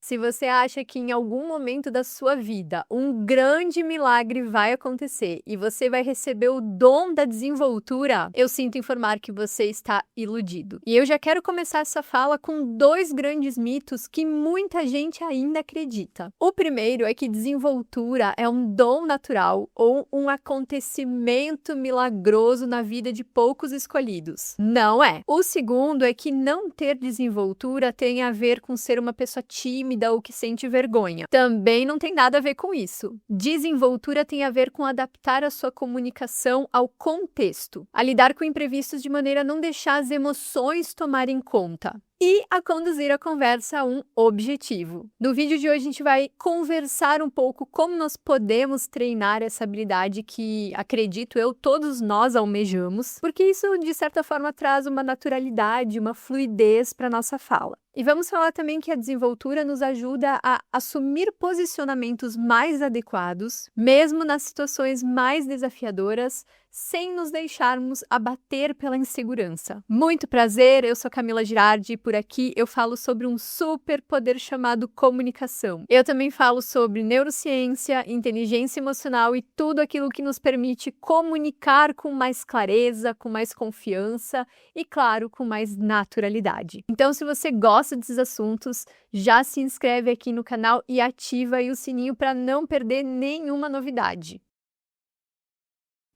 Se você acha que em algum momento da sua vida um grande milagre vai acontecer e você vai receber o dom da desenvoltura, eu sinto informar que você está iludido. E eu já quero começar essa fala com dois grandes mitos que muita gente ainda acredita. O primeiro é que desenvoltura é um dom natural ou um acontecimento milagroso na vida de poucos escolhidos. Não é. O segundo é que não ter desenvoltura tem a ver com ser uma pessoa tímida ou que sente vergonha. Também não tem nada a ver com isso. Desenvoltura tem a ver com adaptar a sua comunicação ao contexto, a lidar com imprevistos de maneira a não deixar as emoções tomarem conta e a conduzir a conversa a um objetivo. No vídeo de hoje a gente vai conversar um pouco como nós podemos treinar essa habilidade que, acredito eu, todos nós almejamos, porque isso de certa forma traz uma naturalidade, uma fluidez para nossa fala. E vamos falar também que a desenvoltura nos ajuda a assumir posicionamentos mais adequados, mesmo nas situações mais desafiadoras, sem nos deixarmos abater pela insegurança. Muito prazer, eu sou Camila Girardi e por aqui eu falo sobre um superpoder chamado comunicação. Eu também falo sobre neurociência, inteligência emocional e tudo aquilo que nos permite comunicar com mais clareza, com mais confiança e, claro, com mais naturalidade. Então, se você gosta desses assuntos, já se inscreve aqui no canal e ativa aí o sininho para não perder nenhuma novidade.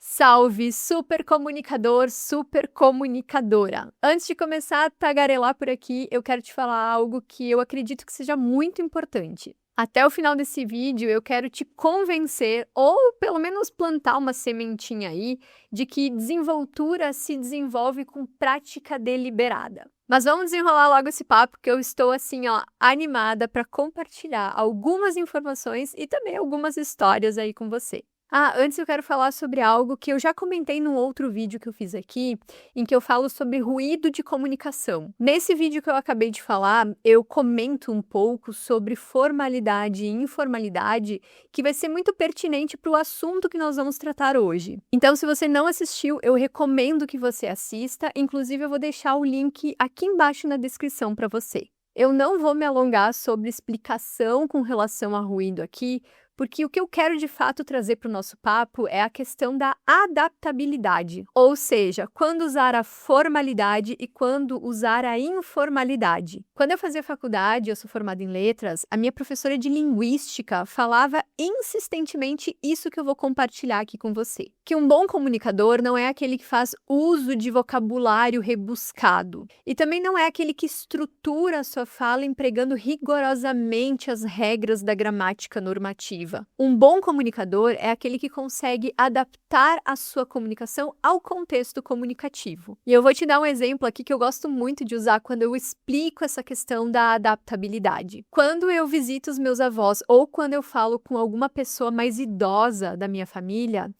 Salve, super comunicador, super comunicadora! Antes de começar a tagarelar por aqui, eu quero te falar algo que eu acredito que seja muito importante. Até o final desse vídeo, eu quero te convencer, ou pelo menos plantar uma sementinha aí, de que desenvoltura se desenvolve com prática deliberada. Mas vamos desenrolar logo esse papo, que eu estou assim, ó, animada para compartilhar algumas informações e também algumas histórias aí com você. Antes eu quero falar sobre algo que eu já comentei num outro vídeo que eu fiz aqui, em que eu falo sobre ruído de comunicação. Nesse vídeo que eu acabei de falar, eu comento um pouco sobre formalidade e informalidade, que vai ser muito pertinente para o assunto que nós vamos tratar hoje. Então, se você não assistiu, eu recomendo que você assista, inclusive eu vou deixar o link aqui embaixo na descrição para você. Eu não vou me alongar sobre explicação com relação a ruído aqui, porque o que eu quero de fato trazer para o nosso papo é a questão da adaptabilidade, ou seja, quando usar a formalidade e quando usar a informalidade. Quando eu fazia faculdade, eu sou formada em letras, a minha professora de linguística falava insistentemente isso que eu vou compartilhar aqui com você, que um bom comunicador não é aquele que faz uso de vocabulário rebuscado e também não é aquele que estrutura a sua fala empregando rigorosamente as regras da gramática normativa. Um bom comunicador é aquele que consegue adaptar a sua comunicação ao contexto comunicativo. E eu vou te dar um exemplo aqui que eu gosto muito de usar quando eu explico essa questão da adaptabilidade. Quando eu visito os meus avós ou quando eu falo com alguma pessoa mais idosa da minha família,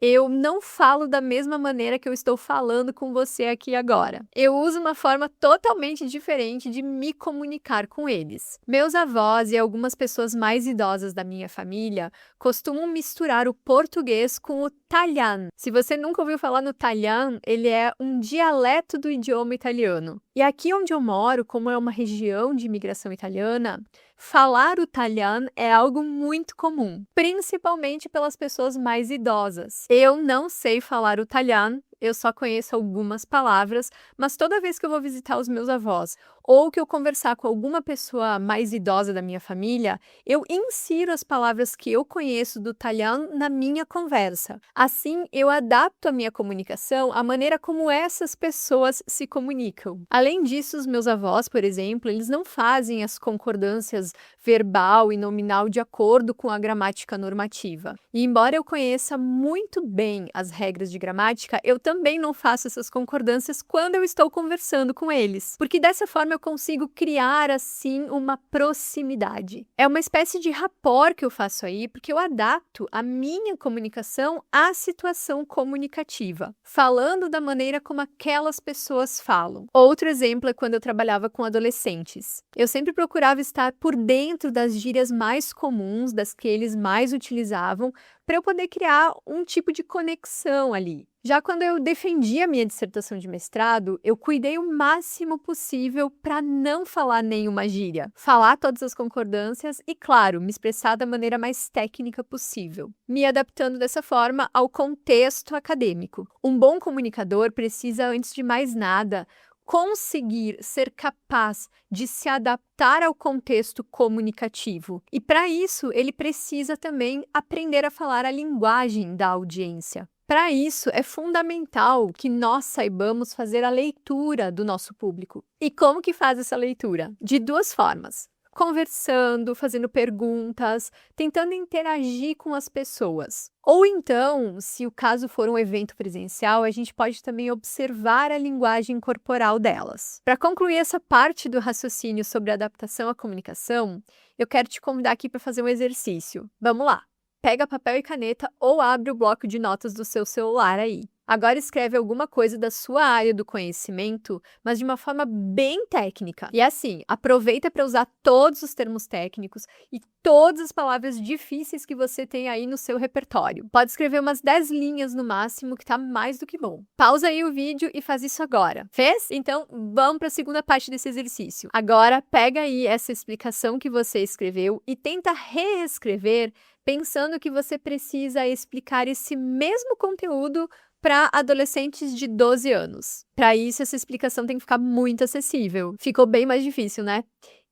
eu não falo da mesma maneira que eu estou falando com você aqui agora. Eu uso uma forma totalmente diferente de me comunicar com eles. Meus avós e algumas pessoas mais idosas da minha família costumam misturar o português com o talhano. Se você nunca ouviu falar no talhano, ele é um dialeto do idioma italiano. E aqui onde eu moro, como é uma região de imigração italiana, falar o talhano é algo muito comum, principalmente pelas pessoas mais idosas. Eu não sei falar o talhano, eu só conheço algumas palavras, mas toda vez que eu vou visitar os meus avós ou que eu conversar com alguma pessoa mais idosa da minha família, eu insiro as palavras que eu conheço do talhano na minha conversa. Assim, eu adapto a minha comunicação à maneira como essas pessoas se comunicam. Além disso, os meus avós, por exemplo, eles não fazem as concordâncias verbal e nominal de acordo com a gramática normativa. E embora eu conheça muito bem as regras de gramática, eu também não faço essas concordâncias quando eu estou conversando com eles, porque dessa forma eu consigo criar, assim, uma proximidade. É uma espécie de rapport que eu faço aí, porque eu adapto a minha comunicação à situação comunicativa, falando da maneira como aquelas pessoas falam. Outro exemplo é quando eu trabalhava com adolescentes. Eu sempre procurava estar por dentro das gírias mais comuns, das que eles mais utilizavam, para eu poder criar um tipo de conexão ali. Já quando eu defendi a minha dissertação de mestrado, eu cuidei o máximo possível para não falar nenhuma gíria, falar todas as concordâncias e, claro, me expressar da maneira mais técnica possível, me adaptando dessa forma ao contexto acadêmico. Um bom comunicador precisa, antes de mais nada, conseguir ser capaz de se adaptar ao contexto comunicativo. E para isso, ele precisa também aprender a falar a linguagem da audiência. Para isso, é fundamental que nós saibamos fazer a leitura do nosso público. E como que faz essa leitura? De duas formas. Conversando, fazendo perguntas, tentando interagir com as pessoas. Ou então, se o caso for um evento presencial, a gente pode também observar a linguagem corporal delas. Para concluir essa parte do raciocínio sobre adaptação à comunicação, eu quero te convidar aqui para fazer um exercício. Vamos lá! Pega papel e caneta ou abre o bloco de notas do seu celular aí. Agora escreve alguma coisa da sua área do conhecimento, mas de uma forma bem técnica. E assim, aproveita para usar todos os termos técnicos e todas as palavras difíceis que você tem aí no seu repertório. Pode escrever umas 10 linhas no máximo, que tá mais do que bom. Pausa aí o vídeo e faz isso agora. Fez? Então, vamos para a segunda parte desse exercício. Agora, pega aí essa explicação que você escreveu e tenta reescrever pensando que você precisa explicar esse mesmo conteúdo para adolescentes de 12 anos. Para isso, essa explicação tem que ficar muito acessível. Ficou bem mais difícil, né?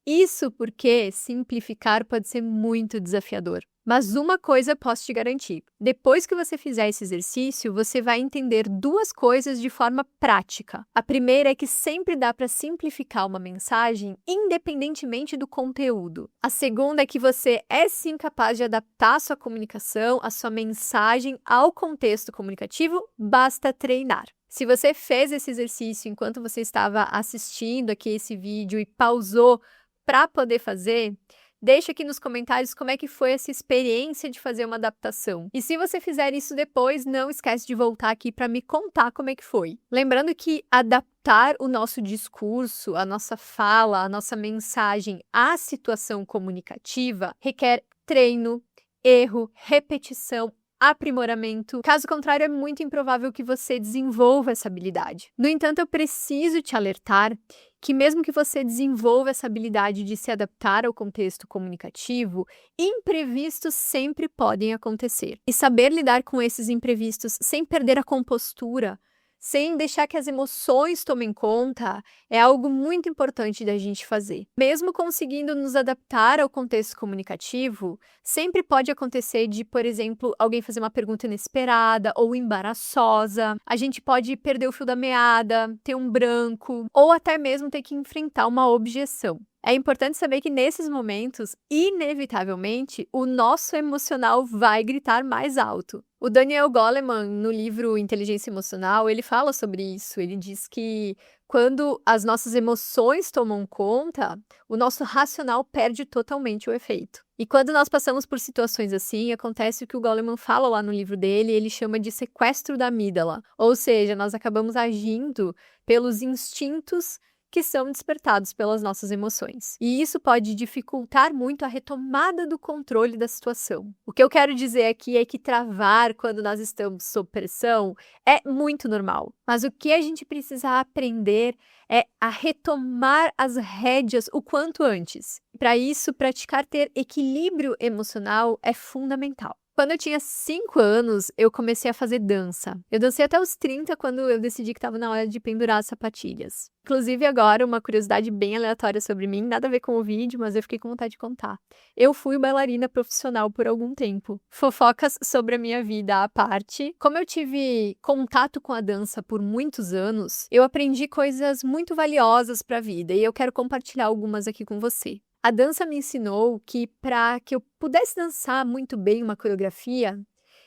Isso porque simplificar pode ser muito desafiador. Mas uma coisa eu posso te garantir: depois que você fizer esse exercício, você vai entender duas coisas de forma prática. A primeira é que sempre dá para simplificar uma mensagem independentemente do conteúdo. A segunda é que você é sim capaz de adaptar a sua comunicação, a sua mensagem ao contexto comunicativo, basta treinar. Se você fez esse exercício enquanto você estava assistindo aqui esse vídeo e pausou para poder fazer, deixa aqui nos comentários como é que foi essa experiência de fazer uma adaptação. E se você fizer isso depois, não esquece de voltar aqui para me contar como é que foi. Lembrando que adaptar o nosso discurso, a nossa fala, a nossa mensagem à situação comunicativa requer treino, erro, repetição, aprimoramento. Caso contrário, é muito improvável que você desenvolva essa habilidade. No entanto, eu preciso te alertar que mesmo que você desenvolva essa habilidade de se adaptar ao contexto comunicativo, imprevistos sempre podem acontecer. E saber lidar com esses imprevistos sem perder a compostura, sem deixar que as emoções tomem conta, é algo muito importante da gente fazer. Mesmo conseguindo nos adaptar ao contexto comunicativo, sempre pode acontecer de, por exemplo, alguém fazer uma pergunta inesperada ou embaraçosa, a gente pode perder o fio da meada, ter um branco, ou até mesmo ter que enfrentar uma objeção. É importante saber que nesses momentos, inevitavelmente, o nosso emocional vai gritar mais alto. O Daniel Goleman, no livro Inteligência Emocional, ele fala sobre isso. Ele diz que quando as nossas emoções tomam conta, o nosso racional perde totalmente o efeito. E quando nós passamos por situações assim, acontece o que o Goleman fala lá no livro dele, ele chama de sequestro da amígdala. Ou seja, nós acabamos agindo pelos instintos que são despertados pelas nossas emoções. E isso pode dificultar muito a retomada do controle da situação. O que eu quero dizer aqui é que travar quando nós estamos sob pressão é muito normal. Mas o que a gente precisa aprender é a retomar as rédeas o quanto antes. Para isso, praticar ter equilíbrio emocional é fundamental. Quando eu tinha 5 anos, eu comecei a fazer dança. Eu dancei até os 30 quando eu decidi que estava na hora de pendurar as sapatilhas. Inclusive agora, uma curiosidade bem aleatória sobre mim, nada a ver com o vídeo, mas eu fiquei com vontade de contar. Eu fui bailarina profissional por algum tempo. Fofocas sobre a minha vida à parte. Como eu tive contato com a dança por muitos anos, eu aprendi coisas muito valiosas para a vida e eu quero compartilhar algumas aqui com você. A dança me ensinou que para que eu pudesse dançar muito bem uma coreografia,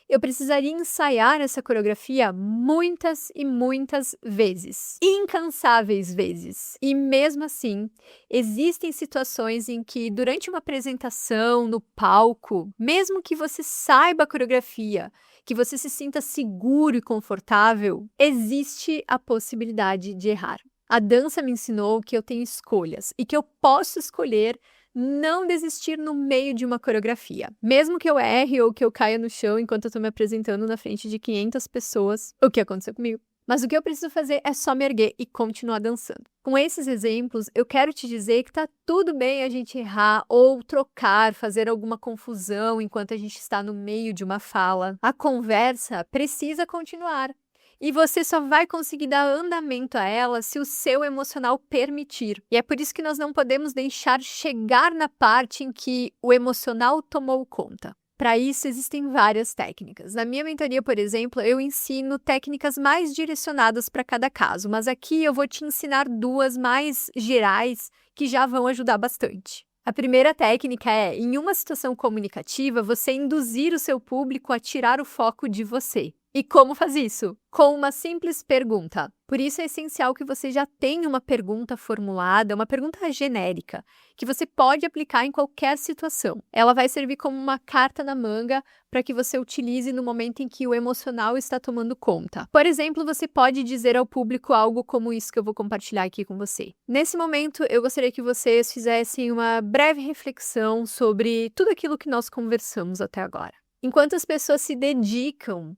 eu precisaria ensaiar essa coreografia muitas e muitas vezes, incansáveis vezes. E mesmo assim, existem situações em que durante uma apresentação no palco, mesmo que você saiba a coreografia, que você se sinta seguro e confortável, existe a possibilidade de errar. A dança me ensinou que eu tenho escolhas e que eu posso escolher não desistir no meio de uma coreografia. Mesmo que eu erre ou que eu caia no chão enquanto eu tô me apresentando na frente de 500 pessoas, o que aconteceu comigo. Mas o que eu preciso fazer é só me erguer e continuar dançando. Com esses exemplos, eu quero te dizer que tá tudo bem a gente errar ou trocar, fazer alguma confusão enquanto a gente está no meio de uma fala. A conversa precisa continuar. E você só vai conseguir dar andamento a ela se o seu emocional permitir. E é por isso que nós não podemos deixar chegar na parte em que o emocional tomou conta. Para isso, existem várias técnicas. Na minha mentoria, por exemplo, eu ensino técnicas mais direcionadas para cada caso, mas aqui eu vou te ensinar duas mais gerais que já vão ajudar bastante. A primeira técnica é, em uma situação comunicativa, você induzir o seu público a tirar o foco de você. E como faz isso? Com uma simples pergunta. Por isso é essencial que você já tenha uma pergunta formulada, uma pergunta genérica, que você pode aplicar em qualquer situação. Ela vai servir como uma carta na manga para que você utilize no momento em que o emocional está tomando conta. Por exemplo, você pode dizer ao público algo como isso que eu vou compartilhar aqui com você. Nesse momento, eu gostaria que vocês fizessem uma breve reflexão sobre tudo aquilo que nós conversamos até agora. Enquanto as pessoas se dedicam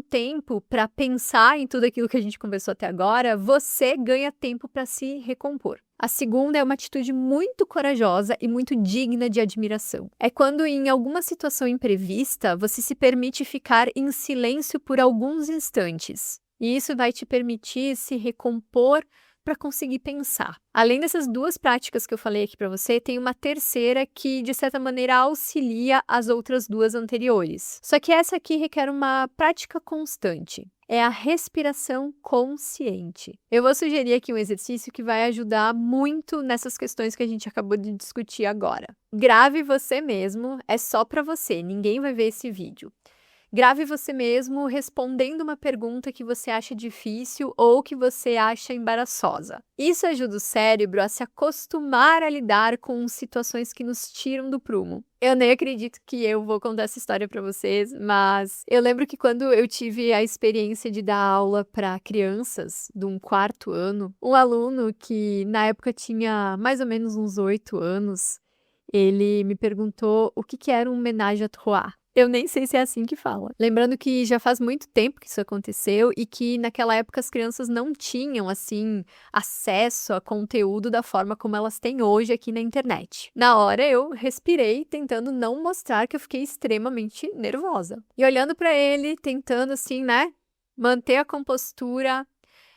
tempo para pensar em tudo aquilo que a gente conversou até agora, você ganha tempo para se recompor. A segunda é uma atitude muito corajosa e muito digna de admiração. É quando, em alguma situação imprevista, você se permite ficar em silêncio por alguns instantes. E isso vai te permitir se recompor para conseguir pensar. Além dessas duas práticas que eu falei aqui para você, tem uma terceira que, de certa maneira, auxilia as outras duas anteriores. Só que essa aqui requer uma prática constante. É a respiração consciente. Eu vou sugerir aqui um exercício que vai ajudar muito nessas questões que a gente acabou de discutir agora. Grave você mesmo, é só para você, ninguém vai ver esse vídeo. Grave você mesmo respondendo uma pergunta que você acha difícil ou que você acha embaraçosa. Isso ajuda o cérebro a se acostumar a lidar com situações que nos tiram do prumo. Eu nem acredito que eu vou contar essa história para vocês, mas eu lembro que quando eu tive a experiência de dar aula para crianças de um 4º ano, um aluno que na época tinha mais ou menos uns 8 anos, ele me perguntou o que era um ménage à trois. Eu nem sei se é assim que fala. Lembrando que já faz muito tempo que isso aconteceu e que naquela época as crianças não tinham, assim, acesso a conteúdo da forma como elas têm hoje aqui na internet. Na hora eu respirei, tentando não mostrar que eu fiquei extremamente nervosa. E olhando para ele, tentando assim, né, manter a compostura,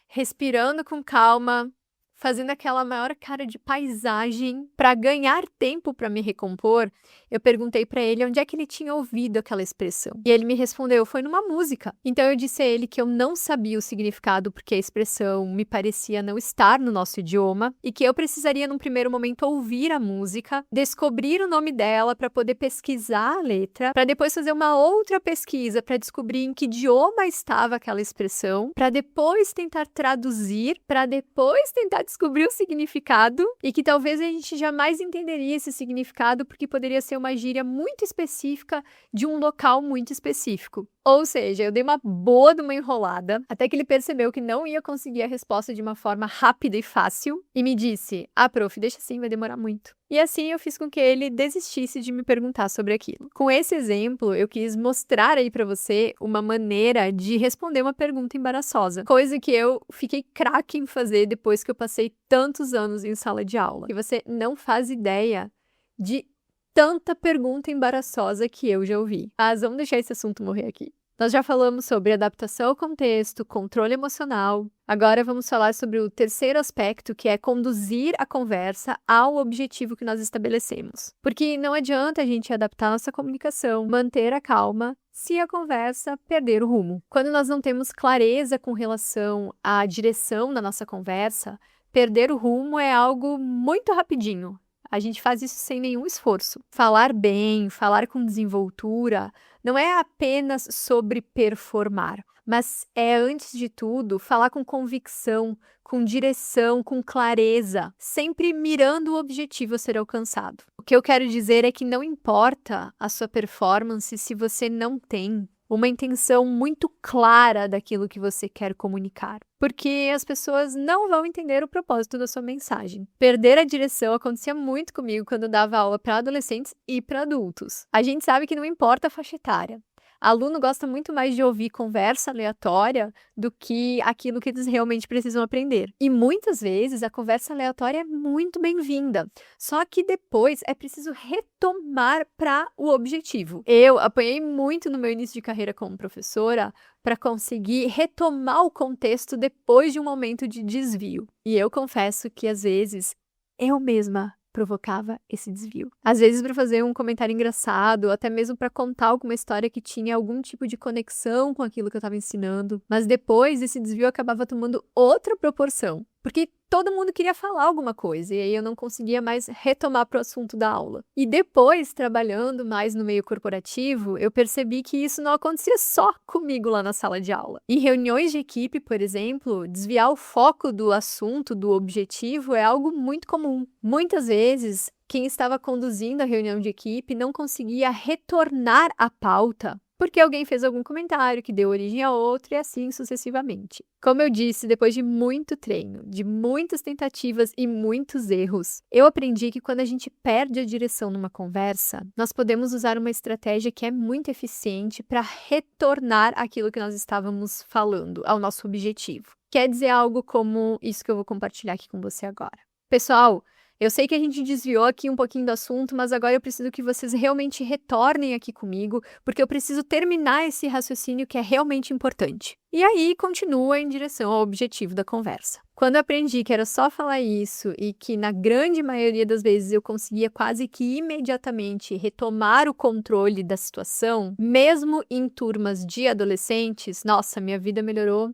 respirando com calma, fazendo aquela maior cara de paisagem para ganhar tempo para me recompor, eu perguntei para ele onde é que ele tinha ouvido aquela expressão. E ele me respondeu, foi numa música. Então eu disse a ele que eu não sabia o significado porque a expressão me parecia não estar no nosso idioma e que eu precisaria num primeiro momento ouvir a música, descobrir o nome dela para poder pesquisar a letra, para depois fazer uma outra pesquisa para descobrir em que idioma estava aquela expressão, para depois tentar traduzir, para depois tentar descobrir o significado e que talvez a gente jamais entenderia esse significado porque poderia ser uma gíria muito específica de um local muito específico. Ou seja, eu dei uma boa de uma enrolada, até que ele percebeu que não ia conseguir a resposta de uma forma rápida e fácil e me disse, prof, deixa assim, vai demorar muito. E assim eu fiz com que ele desistisse de me perguntar sobre aquilo. Com esse exemplo, eu quis mostrar aí pra você uma maneira de responder uma pergunta embaraçosa, coisa que eu fiquei craque em fazer depois que eu passei tantos anos em sala de aula. E você não faz ideia de tanta pergunta embaraçosa que eu já ouvi. Mas vamos deixar esse assunto morrer aqui. Nós já falamos sobre adaptação ao contexto, controle emocional. Agora vamos falar sobre o terceiro aspecto, que é conduzir a conversa ao objetivo que nós estabelecemos. Porque não adianta a gente adaptar nossa comunicação, manter a calma, se a conversa perder o rumo. Quando nós não temos clareza com relação à direção da nossa conversa, perder o rumo é algo muito rapidinho. A gente faz isso sem nenhum esforço. Falar bem, falar com desenvoltura, não é apenas sobre performar, mas é, antes de tudo, falar com convicção, com direção, com clareza, sempre mirando o objetivo a ser alcançado. O que eu quero dizer é que não importa a sua performance se você não tem uma intenção muito clara daquilo que você quer comunicar, porque as pessoas não vão entender o propósito da sua mensagem. Perder a direção acontecia muito comigo quando eu dava aula para adolescentes e para adultos. A gente sabe que não importa a faixa etária. Aluno gosta muito mais de ouvir conversa aleatória do que aquilo que eles realmente precisam aprender. E muitas vezes a conversa aleatória é muito bem-vinda, só que depois é preciso retomar para o objetivo. Eu apanhei muito no meu início de carreira como professora para conseguir retomar o contexto depois de um momento de desvio. E eu confesso que às vezes eu mesma provocava esse desvio. Às vezes para fazer um comentário engraçado, ou até mesmo para contar alguma história que tinha algum tipo de conexão com aquilo que eu estava ensinando, mas depois esse desvio acabava tomando outra proporção, porque todo mundo queria falar alguma coisa, e aí eu não conseguia mais retomar para o assunto da aula. E depois, trabalhando mais no meio corporativo, eu percebi que isso não acontecia só comigo lá na sala de aula. Em reuniões de equipe, por exemplo, desviar o foco do assunto, do objetivo, é algo muito comum. Muitas vezes, quem estava conduzindo a reunião de equipe não conseguia retornar à pauta porque alguém fez algum comentário que deu origem a outro e assim sucessivamente. Como eu disse, depois de muito treino, de muitas tentativas e muitos erros, eu aprendi que quando a gente perde a direção numa conversa, nós podemos usar uma estratégia que é muito eficiente para retornar aquilo que nós estávamos falando, ao nosso objetivo. Quer dizer algo como isso que eu vou compartilhar aqui com você agora. Pessoal, eu sei que a gente desviou aqui um pouquinho do assunto, mas agora eu preciso que vocês realmente retornem aqui comigo, porque eu preciso terminar esse raciocínio que é realmente importante. E aí, continua em direção ao objetivo da conversa. Quando eu aprendi que era só falar isso e que na grande maioria das vezes eu conseguia quase que imediatamente retomar o controle da situação, mesmo em turmas de adolescentes, nossa, minha vida melhorou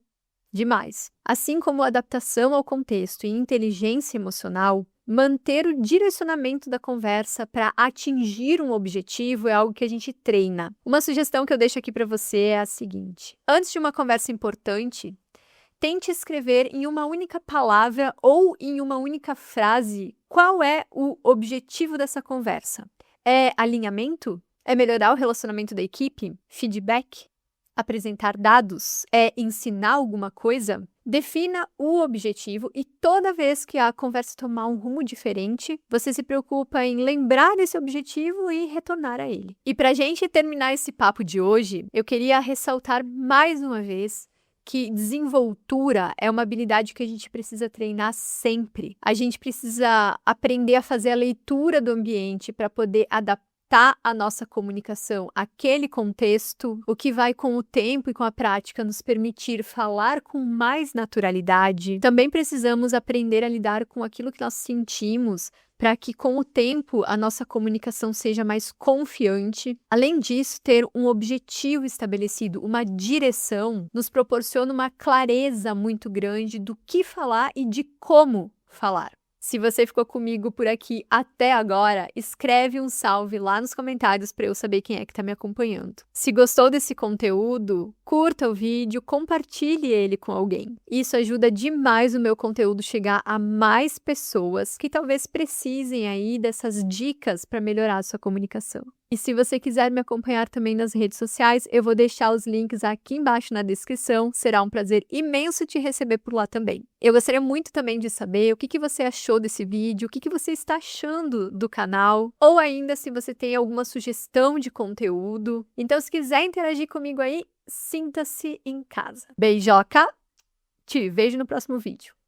demais. Assim como adaptação ao contexto e inteligência emocional, manter o direcionamento da conversa para atingir um objetivo é algo que a gente treina. Uma sugestão que eu deixo aqui para você é a seguinte: antes de uma conversa importante, tente escrever em uma única palavra ou em uma única frase qual é o objetivo dessa conversa. É alinhamento? É melhorar o relacionamento da equipe? Feedback? Apresentar dados? É ensinar alguma coisa? Defina o objetivo e toda vez que a conversa tomar um rumo diferente, você se preocupa em lembrar desse objetivo e retornar a ele. E para a gente terminar esse papo de hoje, eu queria ressaltar mais uma vez que desenvoltura é uma habilidade que a gente precisa treinar sempre. A gente precisa aprender a fazer a leitura do ambiente para poder adaptar a nossa comunicação àquele contexto, o que vai com o tempo e com a prática nos permitir falar com mais naturalidade. Também precisamos aprender a lidar com aquilo que nós sentimos, para que com o tempo a nossa comunicação seja mais confiante. Além disso, ter um objetivo estabelecido, uma direção, nos proporciona uma clareza muito grande do que falar e de como falar. Se você ficou comigo por aqui até agora, escreve um salve lá nos comentários para eu saber quem é que está me acompanhando. Se gostou desse conteúdo, curta o vídeo, compartilhe ele com alguém. Isso ajuda demais o meu conteúdo chegar a mais pessoas que talvez precisem aí dessas dicas para melhorar a sua comunicação. E se você quiser me acompanhar também nas redes sociais, eu vou deixar os links aqui embaixo na descrição. Será um prazer imenso te receber por lá também. Eu gostaria muito também de saber o que você achou desse vídeo, o que você está achando do canal, ou ainda se você tem alguma sugestão de conteúdo. Então, se quiser interagir comigo aí, sinta-se em casa. Beijoca! Te vejo no próximo vídeo.